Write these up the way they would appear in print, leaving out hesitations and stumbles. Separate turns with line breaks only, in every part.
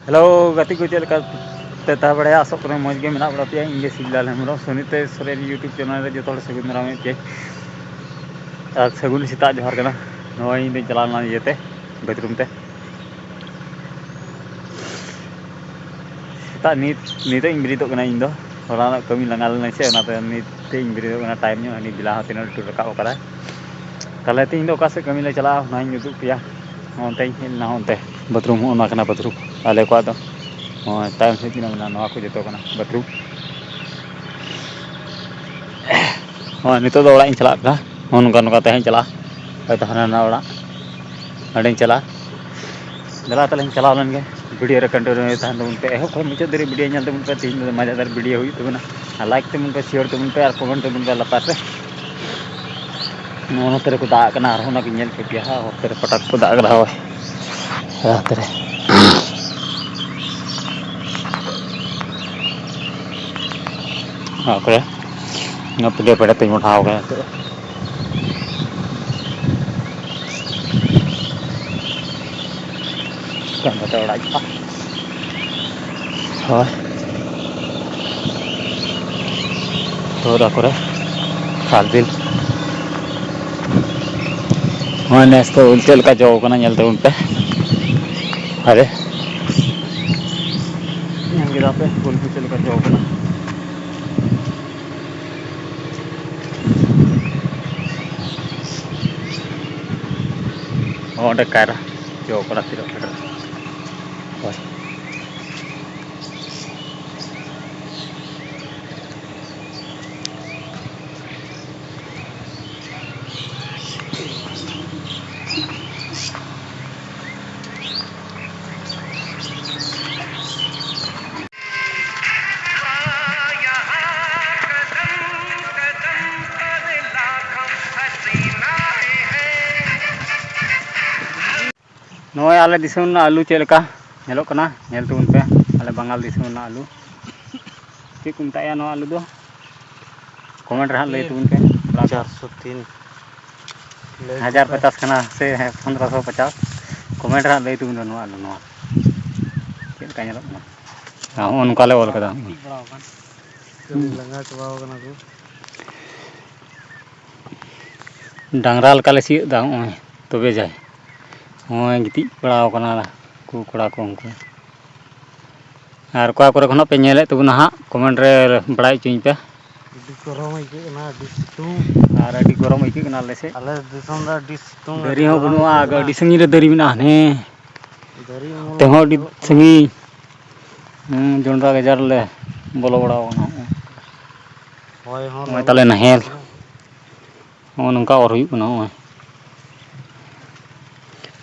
Hello गति को चलका तेता बड़े आसो कर मज के मेना बड़ा पे इंगे सिबलाल हेमरो सुनीते सोरेन यूट्यूब चैनल रे जो सगुन मेरा में पे सगुन सीता जोहार कना नोई इन चलाना येते बाथरूम ते सीता नीते इन बिरितो कना इन दो होला कमी लंगा लेना से ओनाते नीते इन बिरितो कना टाइम न्यो हनी बिला हतिन टू रका ओकरा ताले ते इन दो कासे कमी ले चला नाइन उदुग पिया ओनते इन ना ओनते बाथरूम ओना कना बाथरूम आले को आदो टाइम से ना नवा को जतो कना बाथरूम नितो दो ओड़ा इन चला का नोका नोका ते चला हयतो हाना ना ओड़ा अडें चला दला तले चला लन गे वीडियो रे कंटिन्यू तहन दो उनते एहो खय मुचे दरे वीडियो ñal तबन पे तीन मजा दर वीडियो हुई तबना लाइक तबन पे शेयर तबन पे और कमेंट तबन पे लतार पे नोनो तेरे को दा कना और होना के ñel पे पिया और तेरे पटक को दा रहा हो तेरे ओके ना पले पड़े ते उठा हो गया kan kata orang apa oh थोड़ा करे खालबिल mana इसको उल्टे का जो कना nyalते उनपे अरे yang kita पे उल्टे का जो कना oh dekar जो कना tidak benar oh नोय आले दिसुन आलू चेलका नेलो कना नेल तुन पे आले बंगाल दिसुन आलू चे कुमताया नो आलू दो कमेंट रहा ले तुन पे 403 1050 कना से 1550 कमेंट रहा ले तुन नो आलू नो चेलका नेलो कना हां उनका ले ओल कदा लंगा चबाव कना को डांगरा लका ले सी दा तबे जाय ओय गिति पड़ाव कना को कोड़ा को उनको और कोआ करे खनो पे नेले तबु ना कमेंट रे बड़ाई चिन पे डी गरम इके ना डी सितुंग और डी गरम इके ना ले से आले दिसम दा डी सितुंग दरी हो बनुआ आगे डी संगी रे दरी मिना ने दरी ते हो डी संगी जोंडा गजार ले बोलो बड़ाव ना होय हो मैं तले नहेल ओ नंका और हुई ना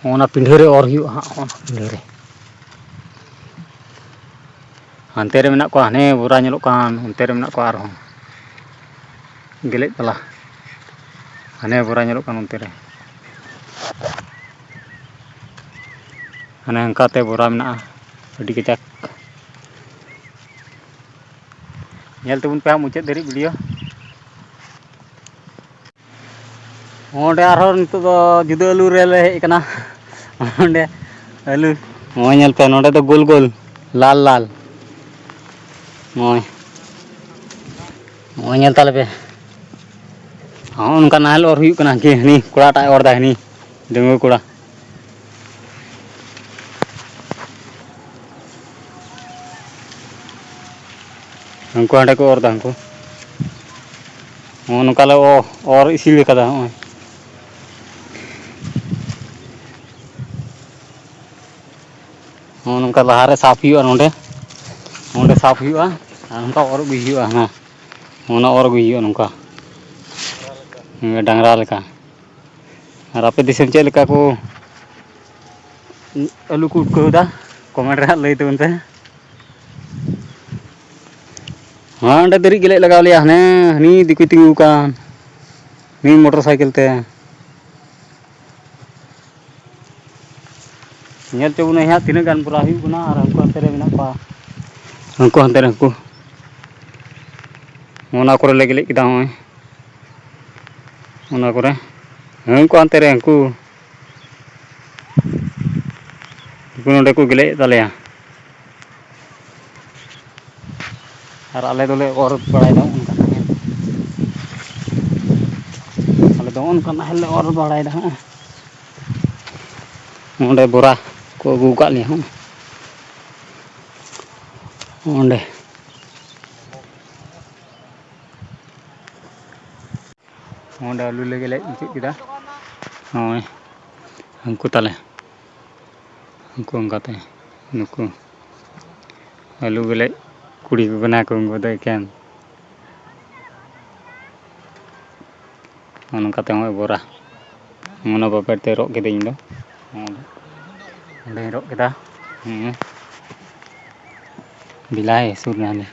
ओना पिंढेरे और हुई हां ओना पिंढेरे हानते रे मेना को हाने बुरा नेलो कान उनते रे मेना को आर हो गेले तला हाने बुरा नेलो कान उनते रे हाने अंकाते बुरा मेना अडी कचक नेल तबुन पे मुचे दरी वीडियो ओंडे आरो नितो दो जुदा आलू रे ले हे कना ओंडे आलू मोय नेल पे नोडे तो गोल गोल लाल लाल मोय मोय नेल ताले पे हां उनका नाल और हुई कना के हनी कोड़ा टा और दा हनी डंगो कोड़ा उनको हंडे को और दा उनको उनका ले और इसी ले कदा हो उनका लहारे साफ हुआ नोडे नोडे साफ हुआ उनका और भी हुआ हां ओना और भी हुआ उनका डांगरा लेका और आपे दिसम चे लेका को आलू को उठकोदा कमेंट रे लई तुन पे हां अंडे दरी गेले लगाव लिया हने हनी दिकु तिंगु कान नी मोटरसाइकिल ते नेल चबु ने हा तिना गान पूरा हुई गुना और हमको अंतरे बिना पा हमको अंतरे हमको ओना करे ले गेले किदा होय ओना करे हमको अंतरे हमको नोडे को गेले तालेया और आले दोले और बड़ायदा उनका आले दो उनका नाहेल और बड़ायदा हां ओंडे बोरा को अगू का लिया हां ओंडे ओंडे आलू लेगे ले चेक किदा होय हमको ताले हमको अंगाते नुको आलू गेले कुड़ी को बना को उनको दे केन ओनकाते होय बोरा मोना बापर ते रोक के दिन दो ओंडे रोक केदा बिलाय सुरनाले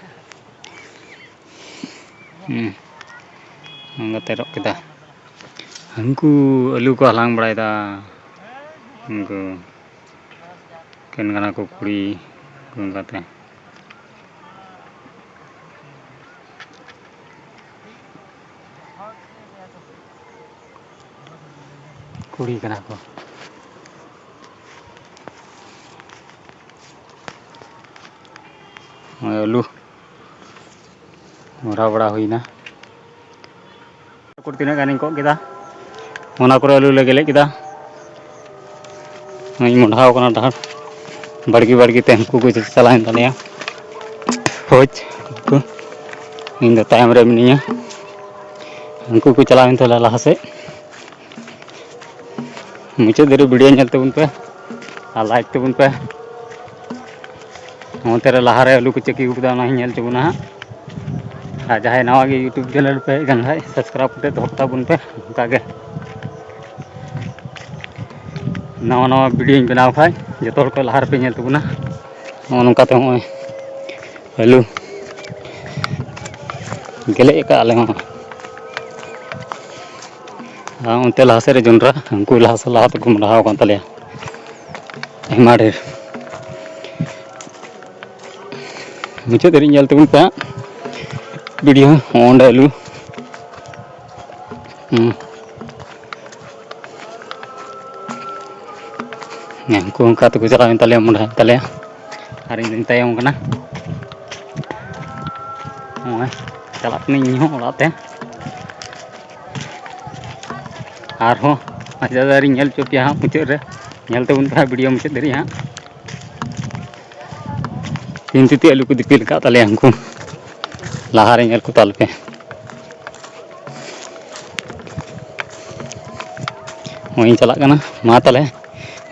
ओंगाते रोक केदा हमको आलू को हलांग बड़ायदा उनको केन गना को कुड़ी ओंगाते कुड़ी कना को आलू मोरा बड़ा हुईना कुर्तीना गानी को केदा ओना करे आलू लेगे ले केदा मैं मुंडाव कना डहार बड़गी बड़गी ते हमको को चलाइन तलिया होज को इन द टाइम रे मिनिया हमको को चलाइन तला लहा से मुझे देरी वीडियो नेल तबुन पे आ लाइक तबुन पे ओंतेरे लहारे आलू को चेकी गुदा ना नेल तबुना आ जहाय नवा गे यूट्यूब चैनल पे गन है सब्सक्राइब करते तो हफ्ता बुन पे कागे नवा नवा वीडियो बनाव खाय जतो को लहार पे नेल तबुना ओनकाते होय आलू गेले का आले हो उनते लहा से जोंड्रा हमको लहा से लहा तक मुंडाव कान तले हेमा ढेर मुझे देरी नेल तबुन पे वीडियो ओंडे आलू हमको उनका तो गुजरा तले मुंडा तले और इन तायम कना ओय चला नहीं हो ओलाते और हो अच्छा दारी नेल चोपिया हां मुझे रे नेल तबुन पे वीडियो मुझे देरी हां तीन तिती आलू को दिपिल का तले हमको लहारे नेल को ताल पे वहीं चला कना मा तले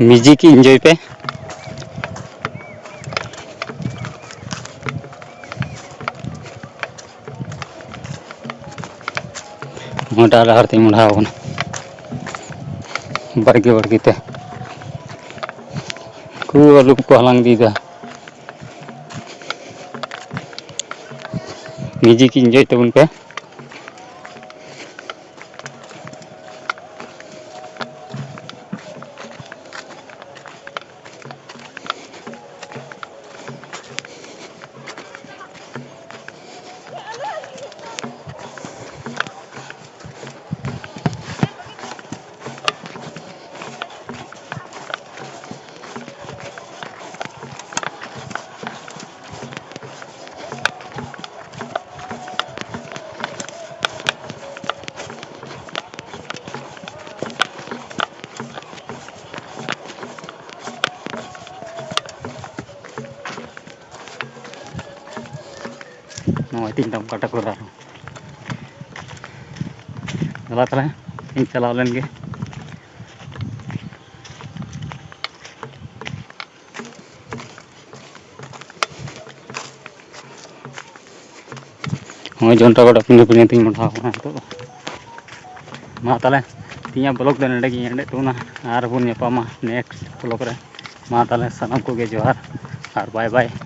म्यूजिक की एंजॉय पे मोटा लहार ते मुंडा होना बड़गे बड़गे ते को आलू को हलांग दीदा म्यूजिक एंजॉय तबुन पे no tin dam kata ko raro gala tala इन चला लेंगे हमें जोंटा को पिने पिने तीन मुठा होना तो मा ताले तीन ब्लॉग दे नडे की नडे तो ना आर बुन नेक्स्ट ब्लॉग रे मा ताले सनम को गे जोहार और बाय बाय।